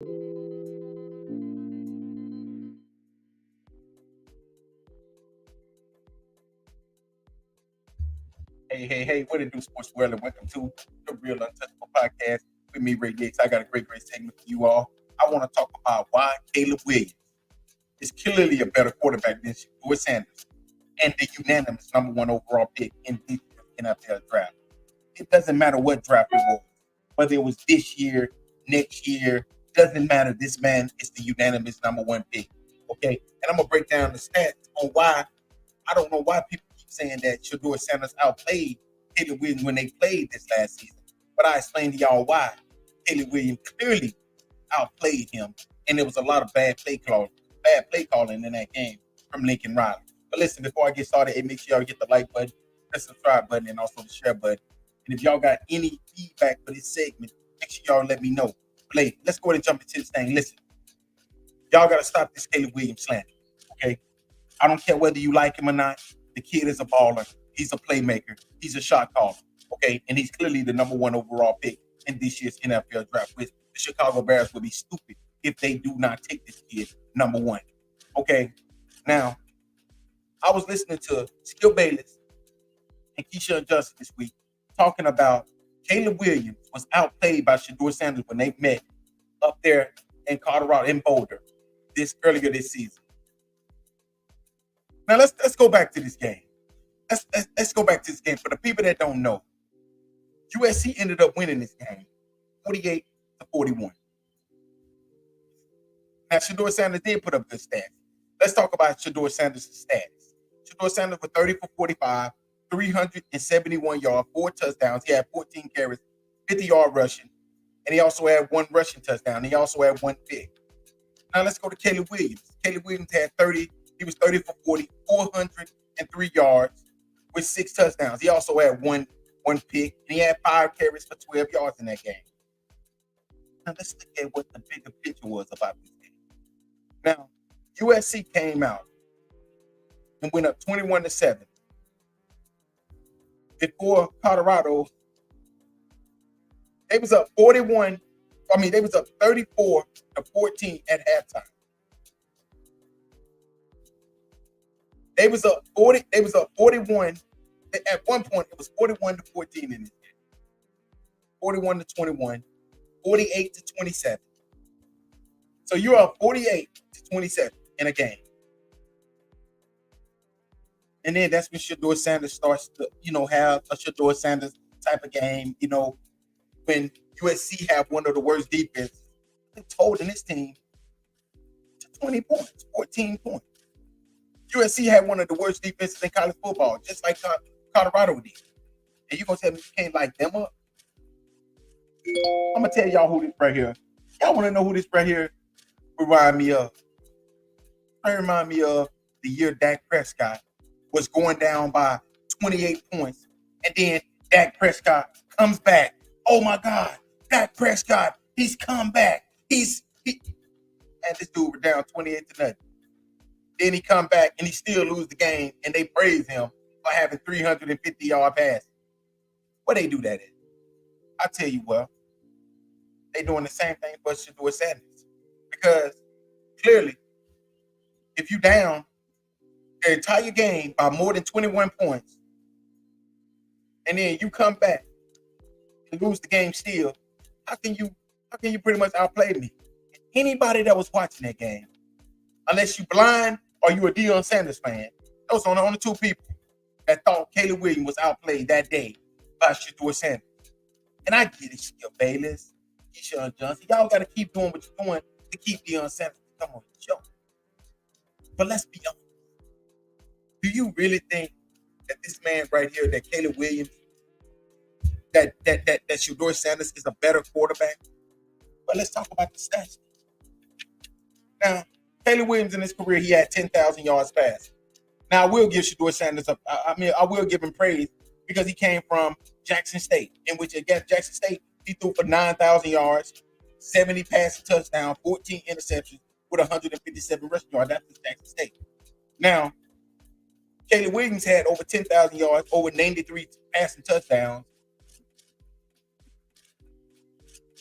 Hey, what it do, sports world, and welcome to the Real Untouchable Podcast with me, Ray Diggs. I got a great segment for you all. I want to talk about why Caleb Williams is clearly a better quarterback than Shedeur Sanders and the unanimous number one overall pick in the NFL draft. It doesn't matter what draft it was, whether it was this year, next year, doesn't matter. This man is the unanimous number one pick. Okay, and I'm gonna break down the stats on why. I don't know why people keep saying that Shedeur Sanders outplayed Caleb Williams when they played this last season, but I explained to y'all why Caleb Williams clearly outplayed him, and there was a lot of bad play calling in that game from Lincoln Riley. But listen, before I get started, hey, make sure y'all get the like button, the subscribe button, and also the share button. And if y'all got any feedback for this segment, make sure y'all let me know. But let's go ahead and jump into this thing. Listen, y'all got to stop this Caleb Williams slander, okay? I don't care whether you like him or not. The kid is a baller. He's a playmaker. He's a shot caller, okay? And he's clearly the number one overall pick in this year's NFL draft. With the Chicago Bears would be stupid if they do not take this kid number one, okay? Now, I was listening to Skip Bayless and Keyshawn Johnson this week talking about Caleb Williams was outplayed by Shedeur Sanders when they met up there in Colorado, in Boulder, earlier this season. Now let's go back to this game. Let's go back to this game. For the people that don't know, USC ended up winning this game, 48-41. Now Shedeur Sanders did put up good stats. Let's talk about Shedeur Sanders' stats. Shedeur Sanders was 30 for 45, 371 yards, 4 touchdowns. He had 14 carries, 50-yard rushing, and he also had 1 rushing touchdown. He also had 1 pick. Now let's go to Caleb Williams. Caleb Williams had 30. He was 30 for 40, 403 yards with 6 touchdowns. He also had one pick, and he had 5 carries for 12 yards in that game. Now let's look at what the bigger picture was about this game. Now, USC came out and went up 21-7. Before Colorado, they was up 34-14 at halftime. They was up 41. At one point, it was 41-14 in this game. 41-21, 48-27. So you're up 48-27 in a game. And then that's when Shedeur Sanders starts to, have a Shedeur Sanders type of game. When USC have one of the worst defenses, it's holding this team to 20 points, 14 points. USC had one of the worst defenses in college football, just like Colorado did. And you're going to tell me you can't light them up? I'm going to tell y'all who this right here. Y'all want to know who this right here remind me of? It remind me of the year Dak Prescott was going down by 28 points. And then Dak Prescott comes back. Oh, my God. Dak Prescott, he's come back. And this dude was down 28-0. Then he come back and he still lose the game, and they praise him for having 350-yard passes. What they do that in? I tell you what, they doing the same thing for Shedeur Sanders. Because clearly, if you down the entire game by more than 21 points, and then you come back and lose the game still, how can you pretty much outplay me? Anybody that was watching that game, unless you blind or you a Deion Sanders fan, those are the only 2 people that thought Caleb Williams was outplayed that day by Shedeur Sanders. And I get it, Skip Bayless, Keyshawn Johnson. Y'all got to keep doing what you're doing to keep Deion Sanders to come on the show. But let's be honest. Do you really think that this man right here, that Caleb Williams, that Shedeur Sanders is a better quarterback? But let's talk about the stats. Now, Caleb Williams in his career, he had 10,000 yards passing. Now, I will give Shedeur Sanders I will give him praise because he came from Jackson State, in which against Jackson State, he threw for 9,000 yards, 70 passing touchdowns, 14 interceptions with 157 rushing yards. That's Jackson State. Now, Caleb Williams had over 10,000 yards, over 93 passing touchdowns,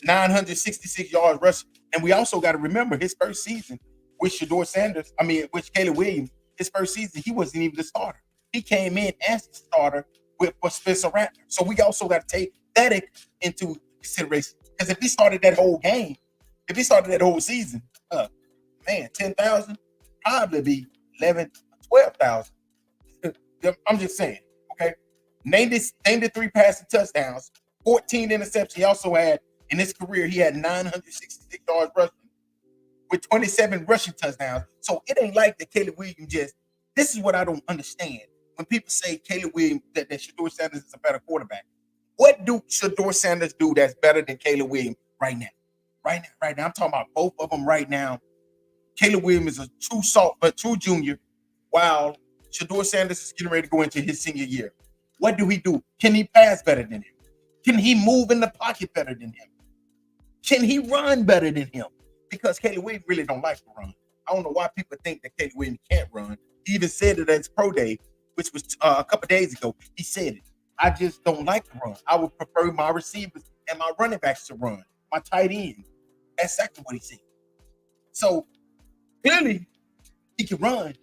966 yards rushing. And we also got to remember his first season with Shedeur Sanders, with Caleb Williams, his first season, he wasn't even the starter. He came in as the starter for Spencer Rattler. So we also got to take that into consideration. Because if he started that whole game, if he started that whole season, 10,000 probably be 11, 12,000. I'm just saying, okay? Named the 3 passing touchdowns, 14 interceptions. He also had, in his career, he had 966 yards rushing with 27 rushing touchdowns. So it ain't like that Caleb Williams this is what I don't understand. When people say Caleb Williams, that Shedeur Sanders is a better quarterback, what do Shedeur Sanders do that's better than Caleb Williams right now? Right now. I'm talking about both of them right now. Caleb Williams is a true junior, while Shedeur Sanders is getting ready to go into his senior year. What do he do? Can he pass better than him? Can he move in the pocket better than him? Can he run better than him? Because Caleb Williams really don't like to run. I don't know why people think that Caleb Williams can't run. He even said it at his pro day, which was a couple days ago. He said it. I just don't like to run. I would prefer my receivers and my running backs to run. My tight end. That's exactly what he said. So clearly, he can run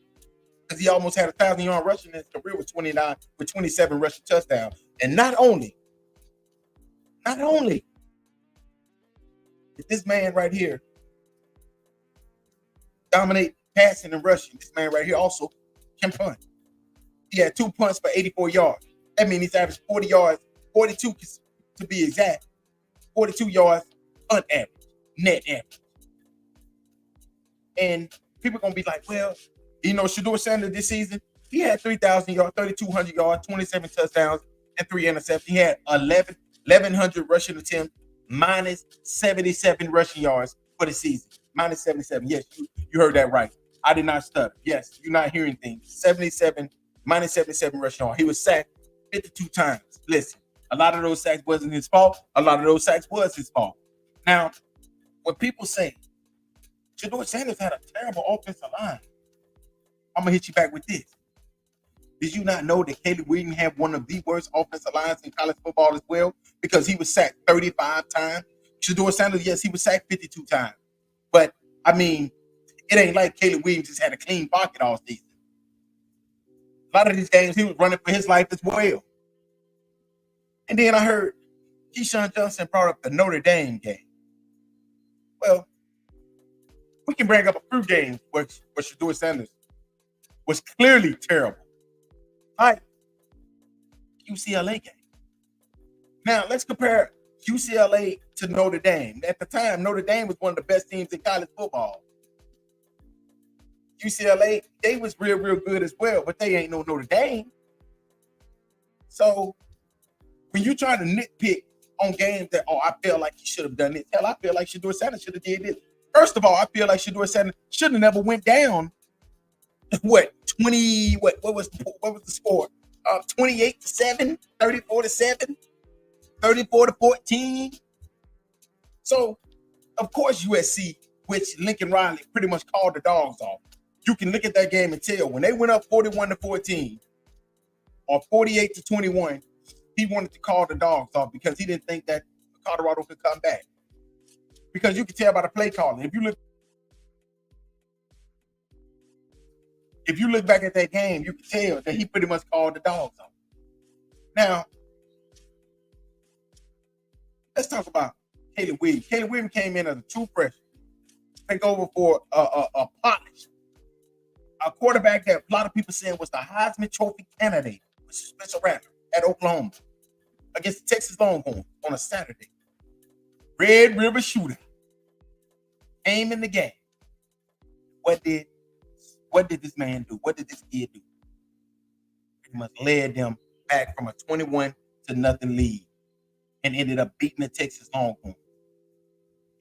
because he almost had 1,000-yard rushing in his career with 27 rushing touchdowns. And not only did this man right here dominate passing and rushing, this man right here also can punt. He had 2 punts for 84 yards. That means he's averaged 40 yards, 42 to be exact, 42 yards punt average, net average. And people are going to be like, well, Shedeur Sanders this season, he had 3,000 yards, 3,200 yards, 27 touchdowns, and 3 interceptions. He had 1,100 rushing attempts, minus 77 rushing yards for the season. Minus 77. Yes, you heard that right. I did not stutter. Yes, you're not hearing things. Minus 77 rushing yards. He was sacked 52 times. Listen, a lot of those sacks wasn't his fault. A lot of those sacks was his fault. Now, when people say Shedeur Sanders had a terrible offensive line, I'm going to hit you back with this. Did you not know that Caleb Williams had one of the worst offensive lines in college football as well? Because he was sacked 35 times. Shedeur Sanders, yes, he was sacked 52 times. But, it ain't like Caleb Williams just had a clean pocket all season. A lot of these games, he was running for his life as well. And then I heard Keyshawn Johnson brought up the Notre Dame game. Well, we can bring up a few games where Shedeur Sanders was clearly terrible. Like UCLA game. Now, let's compare UCLA to Notre Dame. At the time, Notre Dame was one of the best teams in college football. UCLA, they was real, real good as well, but they ain't no Notre Dame. So, when you try to nitpick on games that, I feel like he should have done this. Hell, I feel like Shedeur Sanders should have did this. First of all, I feel like Shedeur Sanders should have never went down. What was the score? 28-7, 34-7, 34-14. So, of course, USC, which Lincoln Riley pretty much called the dogs off. You can look at that game and tell when they went up 41-14 or 48-21, he wanted to call the dogs off because he didn't think that Colorado could come back. Because you can tell by the play calling. If you look back at that game, you can tell that he pretty much called the dogs off. Now, let's talk about Caleb Williams. Caleb Williams came in as a true freshman, take over for a polished, a quarterback that a lot of people said was the Heisman Trophy candidate, which is Spencer Rattler at Oklahoma against the Texas Longhorns on a Saturday. Red River Shooter came in the game. What did this man do? What did this kid do? Pretty much led them back from a 21-0 lead and ended up beating the Texas Longhorns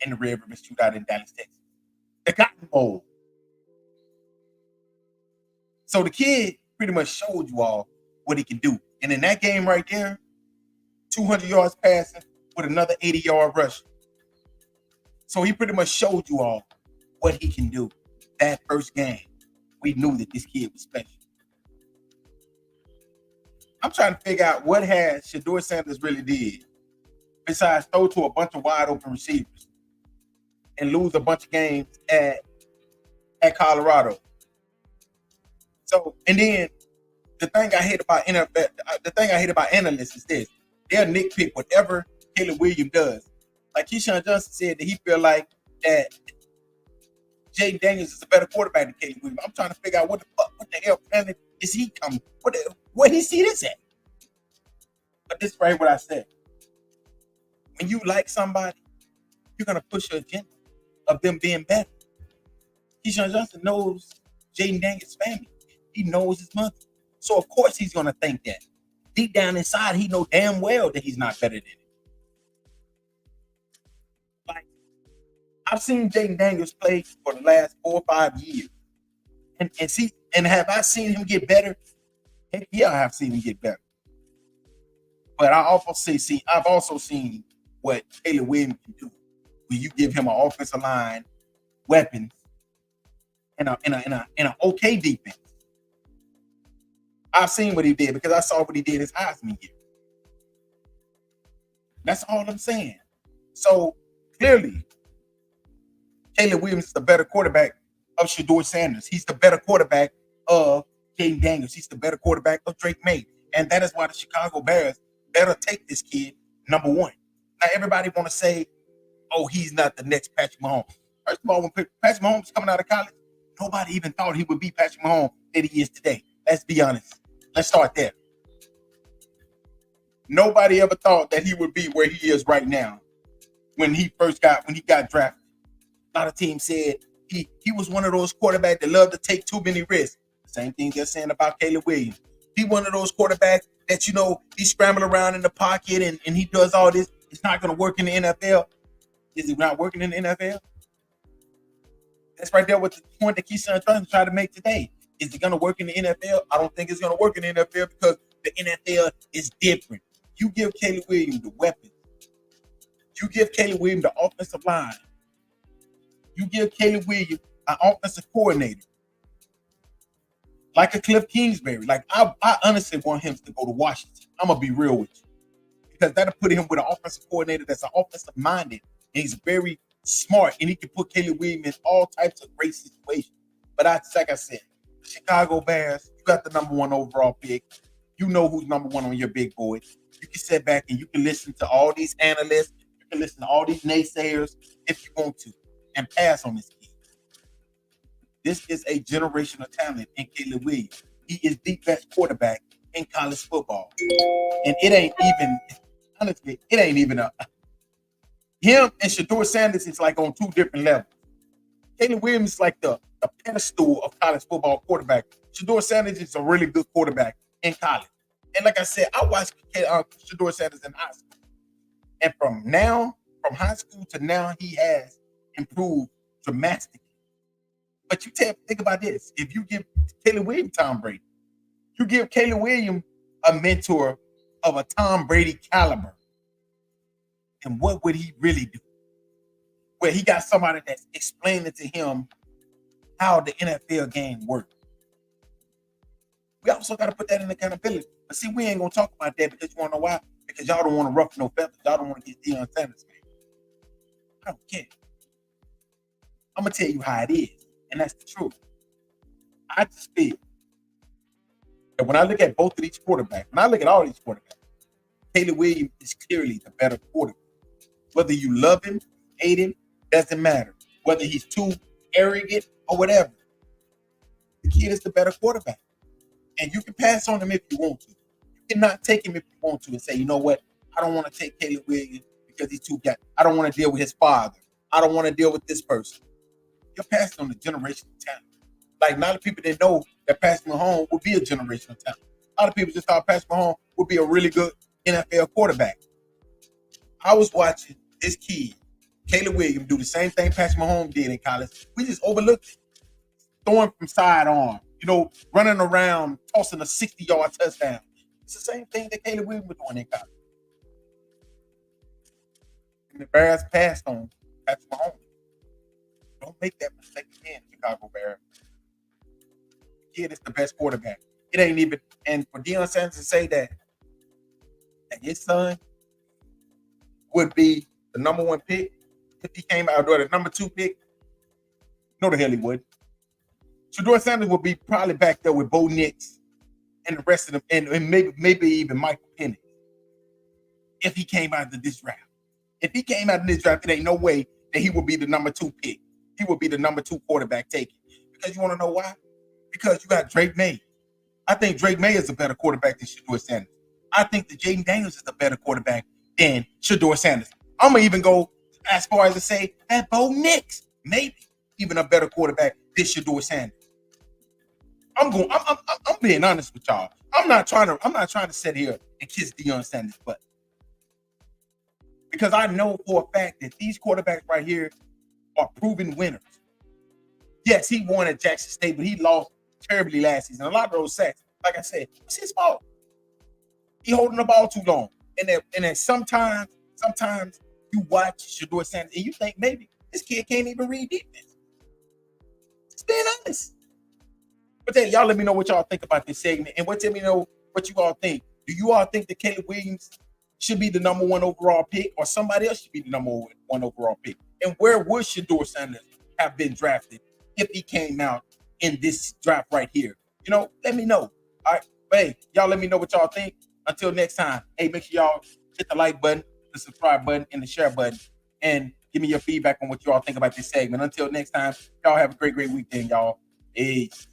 in the Red River Shootout in Dallas, Texas. The Cotton Bowl. So the kid pretty much showed you all what he can do. And in that game right there, 200 yards passing with another 80-yard rush. So he pretty much showed you all what he can do. That first game, we knew that this kid was special. I'm trying to figure out what has Shedeur Sanders really did besides throw to a bunch of wide open receivers. and lose a bunch of games at Colorado. So, and then the thing I hate about analysts is this: they'll nitpick whatever Caleb Williams does. Like Keyshawn Johnson said that he feel like that Jaden Daniels is a better quarterback than Caleb Williams. I'm trying to figure out what the hell planet is he coming? Where he see this at? But this is right what I said. When you like somebody, you're gonna push your agenda of them being better. Keyshawn Johnson knows Jaden Daniels' family. He knows his mother. So of course he's gonna think that. Deep down inside, he knows damn well that he's not better than him. Like, I've seen Jaden Daniels play for the last 4 or 5 years. And have I seen him get better? Heck yeah, I have seen him get better. But I've also seen what Caleb Williams can do when you give him an offensive line, weapons, and an okay defense. I've seen what he did because I saw what he did his Heisman year. That's all I'm saying. So clearly, Caleb Williams is the better quarterback of Shedeur Sanders. He's the better quarterback of Jaden Daniels. He's the better quarterback of Drake May. And that is why the Chicago Bears better take this kid number one. Now, everybody want to say, oh, he's not the next Patrick Mahomes. First of all, when Patrick Mahomes was coming out of college, nobody even thought he would be Patrick Mahomes that he is today. Let's be honest. Let's start there. Nobody ever thought that he would be where he is right now when he got drafted. A lot of teams said he was one of those quarterbacks that love to take too many risks. Same thing they're saying about Caleb Williams. He one of those quarterbacks that, he scramble around in the pocket and he does all this. It's not going to work in the NFL. Is it not working in the NFL? That's right there with the point that Keyshawn Johnson tried to make today. Is it going to work in the NFL? I don't think it's going to work in the NFL because the NFL is different. You give Caleb Williams the weapons. You give Caleb Williams the offensive line. You give Caleb Williams an offensive coordinator. Like a Cliff Kingsbury. Like, I honestly want him to go to Washington. I'm going to be real with you. Because that'll put him with an offensive coordinator that's an offensive minded. And he's very smart. And he can put Caleb Williams in all types of great situations. But like I said, the Chicago Bears, you got the number one overall pick. You know who's number one on your big board. You can sit back and you can listen to all these analysts. You can listen to all these naysayers if you want to. And pass on this kid. This is a generational talent in Caleb Williams. He is the best quarterback in college football. And it ain't even, honestly, him and Shedeur Sanders is like on two different levels. Caleb Williams is like the pedestal of college football quarterback. Shedeur Sanders is a really good quarterback in college. And like I said, I watched Shedeur Sanders in high school. And from high school to now, he has improved dramatically. But think about this. If you give Caleb Williams Tom Brady, you give Caleb Williams a mentor of a Tom Brady caliber, and what would he really do? Where he got somebody that's explaining to him how the NFL game works. We also got to put that in accountability. But see, we ain't going to talk about that because you want to know why? Because y'all don't want to ruffle no feathers. Y'all don't want to get Deion Sanders, man. I don't care. I'm going to tell you how it is. And that's the truth. I just feel that when I look at both of these quarterbacks, when I look at all these quarterbacks, Caleb Williams is clearly the better quarterback. Whether you love him, hate him, doesn't matter. Whether he's too arrogant or whatever. The kid is the better quarterback. And you can pass on him if you want to. You cannot take him if you want to and say, you know what? I don't want to take Caleb Williams because he's too gay. I don't want to deal with his father. I don't want to deal with this person. You're passing on the generational talent. Like, a lot of people didn't know that Patrick Mahomes would be a generational talent. A lot of people just thought Patrick Mahomes would be a really good NFL quarterback. I was watching this kid, Caleb Williams, do the same thing Patrick Mahomes did in college. We just overlooked it. Throwing from sidearm, running around, tossing a 60-yard touchdown. It's the same thing that Caleb Williams was doing in college. And the Bears passed on Patrick Mahomes. Don't make that mistake again, Chicago Bears. The kid is the best quarterback. It ain't even, and for Deion Sanders to say that his son would be the number one pick, if he came out or the number 2 pick? No, the hell he would. Shedeur Sanders would be probably back there with Bo Nix and the rest of them, and maybe even Michael Penix if he came out of this draft. If he came out of this draft, it ain't no way that he would be the number 2 pick. He would be the number 2 quarterback taken. Because you want to know why? Because you got Drake May. I think Drake May is a better quarterback than Shedeur Sanders. I think that Jaden Daniels is a better quarterback than Shedeur Sanders. I'm going to even go as far as to say that Bo Nix maybe even a better quarterback than Shedeur Sanders. I'm being honest with y'all. I'm not trying to sit here and kiss Deion Sanders' butt. Because I know for a fact that these quarterbacks right here are proven winners. Yes, he won at Jackson State, but he lost terribly last season. A lot of those sacks, like I said, it's his fault. He holding the ball too long. And then sometimes you watch Shedeur Sanders and you think maybe this kid can't even read defense. Just being honest. But then y'all let me know what y'all think about this segment and let me know what you all think. Do you all think that Caleb Williams should be the number 1 overall pick or somebody else should be the number 1 overall pick? And where would Shedeur Sanders have been drafted if he came out in this draft right here? Let me know. All right. But hey, y'all let me know what y'all think. Until next time, hey, make sure y'all hit the like button, the subscribe button, and the share button. And give me your feedback on what you all think about this segment. Until next time, y'all have a great weekend, y'all. Peace.